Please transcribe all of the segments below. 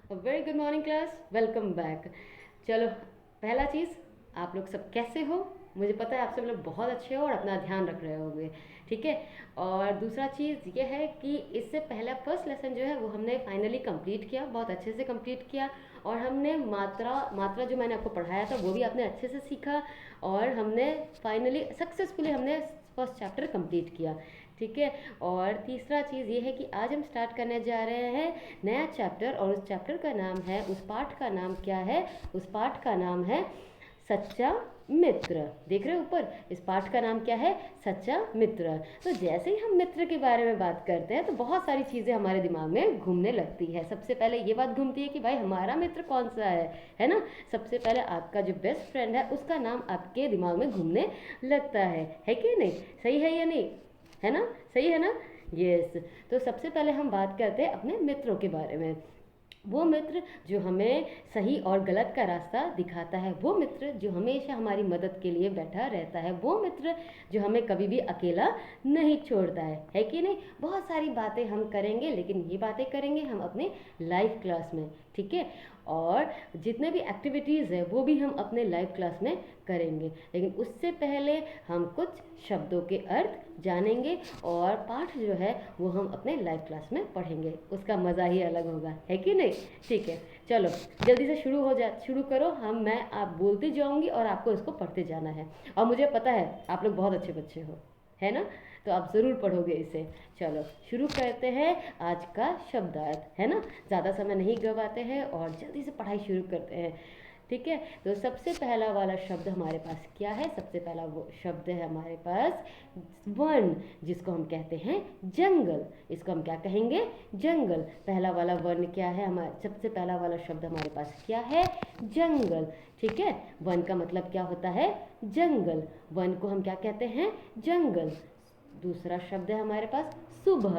Very good morning class, welcome back. चलो, पहला चीज़, आप लोग सब कैसे हो? मुझे पता है आप सब लोग बहुत अच्छे हो और अपना ध्यान रख रहे होंगे। ठीक है। और दूसरा चीज़ ये है कि इससे पहला फर्स्ट लेसन जो है वो हमने फाइनली कंप्लीट किया, बहुत अच्छे से कंप्लीट किया। और हमने मात्रा मात्रा जो मैंने आपको पढ़ाया था वो भी आपने अच्छे से सीखा। और हमने फाइनली सक्सेसफुली हमने फर्स्ट चैप्टर कंप्लीट किया। ठीक है। और तीसरा चीज़ ये है कि आज हम स्टार्ट करने जा रहे हैं नया चैप्टर, और उस चैप्टर का नाम है, उस पाठ का नाम क्या है? उस पाठ का नाम है सच्चा मित्र। देख रहे हो ऊपर, इस पाठ का नाम क्या है? सच्चा मित्र। तो जैसे ही हम मित्र के बारे में बात करते हैं तो बहुत सारी चीज़ें हमारे दिमाग में घूमने लगती है। सबसे पहले ये बात घूमती है कि भाई हमारा मित्र कौन सा है ना? सबसे पहले आपका जो बेस्ट फ्रेंड है उसका नाम आपके दिमाग में घूमने लगता है कि नहीं? सही है या नहीं? है ना? सही है ना? यस। तो सबसे पहले हम बात करते हैं अपने मित्रों के बारे में। वो मित्र जो हमें सही और गलत का रास्ता दिखाता है, वो मित्र जो हमेशा हमारी मदद के लिए बैठा रहता है, वो मित्र जो हमें कभी भी अकेला नहीं छोड़ता है कि नहीं? बहुत सारी बातें हम करेंगे, लेकिन ये बातें करेंगे हम अपने लाइव क्लास में। ठीक है। और जितने भी एक्टिविटीज़ है वो भी हम अपने लाइव क्लास में करेंगे, लेकिन उससे पहले हम कुछ शब्दों के अर्थ जानेंगे और पाठ जो है वो हम अपने लाइव क्लास में पढ़ेंगे। उसका मज़ा ही अलग होगा, है कि नहीं? ठीक है। चलो, जल्दी से शुरू करो। मैं आप बोलती जाऊंगी और आपको इसको पढ़ते जाना है। और मुझे पता है आप लोग बहुत अच्छे बच्चे हो, है ना? तो आप ज़रूर पढ़ोगे इसे। चलो, शुरू करते हैं आज का शब्दार्थ, है ना? ज़्यादा समय नहीं गवाते हैं और जल्दी से पढ़ाई शुरू करते हैं। ठीक है। तो सबसे पहला वाला शब्द हमारे पास क्या है? सबसे पहला वो शब्द है हमारे पास वन, जिसको हम कहते हैं जंगल। इसको हम क्या कहेंगे? जंगल। पहला वाला वन क्या है? हमारा सबसे पहला वाला शब्द हमारे पास क्या है? जंगल। ठीक है। वन का मतलब क्या होता है? जंगल। वन को हम क्या कहते हैं? जंगल। दूसरा शब्द है हमारे पास सुबह।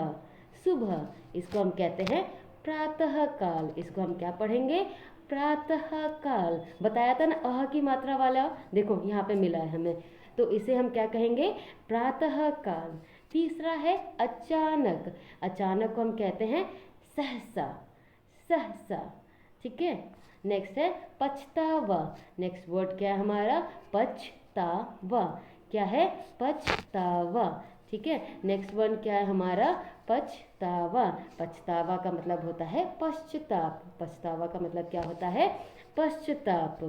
सुबह, इसको हम कहते हैं प्रातः काल। इसको हम क्या पढ़ेंगे? प्रातः काल। बताया था ना अह की मात्रा वाला, देखो यहाँ पे मिला है हमें। तो इसे हम क्या कहेंगे? प्रातः काल। तीसरा है अचानक। अचानक को हम कहते हैं सहसा। सहसा। ठीक है। नेक्स्ट है पछतावा। नेक्स्ट वर्ड क्या है हमारा? पछतावा। क्या है? पछतावा। ठीक है। नेक्स्ट वन क्या है हमारा? पछतावा। पछतावा का मतलब होता है पश्चाताप। पछतावा का मतलब क्या होता है? पश्चाताप।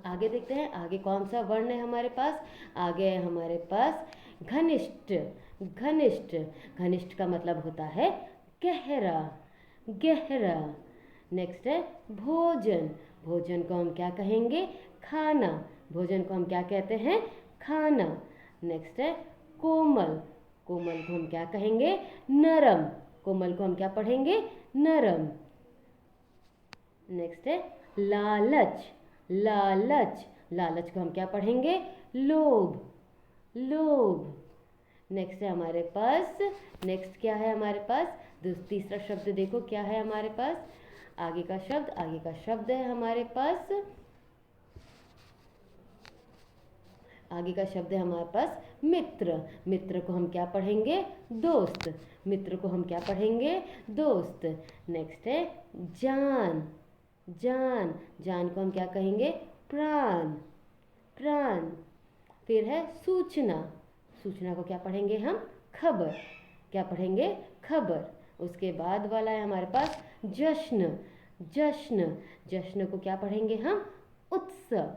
आगे देखते हैं, आगे कौन सा वर्ण है हमारे पास? आगे है हमारे पास घनिष्ठ। घनिष्ठ। घनिष्ठ का मतलब होता है गहरा। गहरा। नेक्स्ट है भोजन। भोजन को हम क्या कहेंगे? खाना। भोजन को हम क्या कहते हैं? खाना। नेक्स्ट है कोमल। कोमल को हम क्या कहेंगे? नरम। कोमल को हम क्या पढ़ेंगे? नरम। नेक्स्ट है लालच। लालच। लालच को हम क्या पढ़ेंगे? लोभ। लोभ। नेक्स्ट है हमारे पास, नेक्स्ट क्या है हमारे पास? तीसरा शब्द देखो क्या है हमारे पास? आगे का शब्द है हमारे पास, आगे का शब्द है हमारे पास मित्र। मित्र को हम क्या पढ़ेंगे? दोस्त। मित्र को हम क्या पढ़ेंगे? दोस्त। नेक्स्ट है जान। जान। जान को हम क्या कहेंगे? प्राण। प्राण। फिर है सूचना। सूचना को क्या पढ़ेंगे हम? खबर। क्या पढ़ेंगे? खबर। उसके बाद वाला है हमारे पास जश्न। जश्न। जश्न को क्या पढ़ेंगे हम? उत्सव।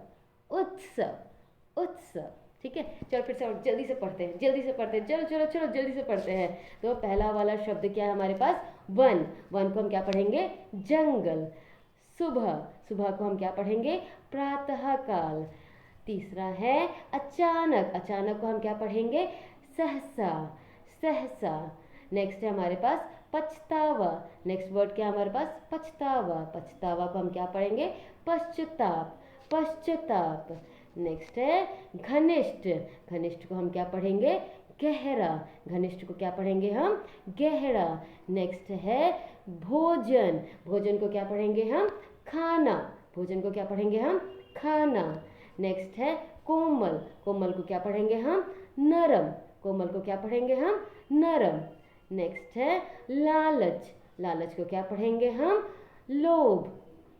उत्सव। उत्सव। ठीक है। चलो फिर से और जल्दी से पढ़ते हैं, जल्दी से पढ़ते हैं, चलो चलो चलो जल्दी से पढ़ते हैं। तो पहला वाला शब्द क्या है हमारे पास? वन। वन को हम क्या पढ़ेंगे? जंगल। सुबह। सुबह को हम क्या पढ़ेंगे? प्रातः काल। तीसरा है अचानक। अचानक को हम क्या पढ़ेंगे? सहसा। सहसा। नेक्स्ट है हमारे पास पछतावा। नेक्स्ट वर्ड क्या है हमारे पास? पछतावा। पछतावा को हम क्या पढ़ेंगे? पश्चाताप। पश्चाताप। नेक्स्ट है घनिष्ठ। घनिष्ठ को हम क्या पढ़ेंगे? गहरा। घनिष्ठ को क्या पढ़ेंगे हम? गहरा। नेक्स्ट है भोजन। भोजन को क्या पढ़ेंगे हम? खाना। भोजन को क्या पढ़ेंगे हम? खाना। नेक्स्ट है कोमल। कोमल को क्या पढ़ेंगे हम? नरम। कोमल को क्या पढ़ेंगे हम? नरम। नेक्स्ट है लालच। लालच को क्या पढ़ेंगे हम? लोभ,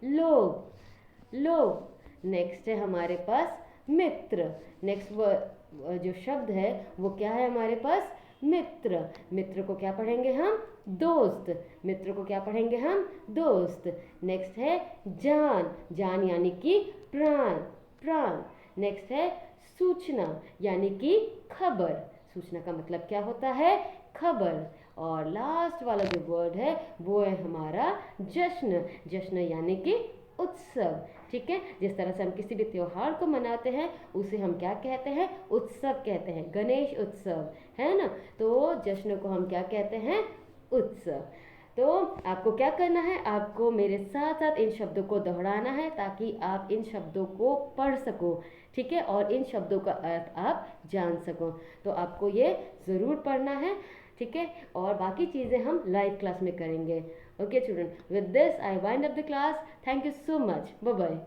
लोभ, लोभ। नेक्स्ट है हमारे पास मित्र। नेक्स्ट जो शब्द है वो क्या है हमारे पास? मित्र। मित्र को क्या पढ़ेंगे हम? दोस्त। मित्र को क्या पढ़ेंगे हम? दोस्त। नेक्स्ट है जान। जान यानी कि प्राण, प्राण। नेक्स्ट है सूचना यानी कि खबर। सूचना का मतलब क्या होता है? खबर। और लास्ट वाला जो वर्ड है वो है हमारा जश्न। जश्न यानी कि उत्सव। ठीक है, जिस तरह से हम किसी भी त्योहार को मनाते हैं उसे हम क्या कहते हैं? उत्सव कहते हैं। गणेश उत्सव है ना, तो जश्न को हम क्या कहते हैं? उत्सव। तो आपको क्या करना है? आपको मेरे साथ साथ इन शब्दों को दोहराना है ताकि आप इन शब्दों को पढ़ सको। ठीक है, और इन शब्दों का अर्थ आप जान सको। तो आपको ये ज़रूर पढ़ना है। ठीक है, और बाकी चीज़ें हम लाइव क्लास में करेंगे। Okay children, with this I wind up the class. Thank you so much. Bye bye.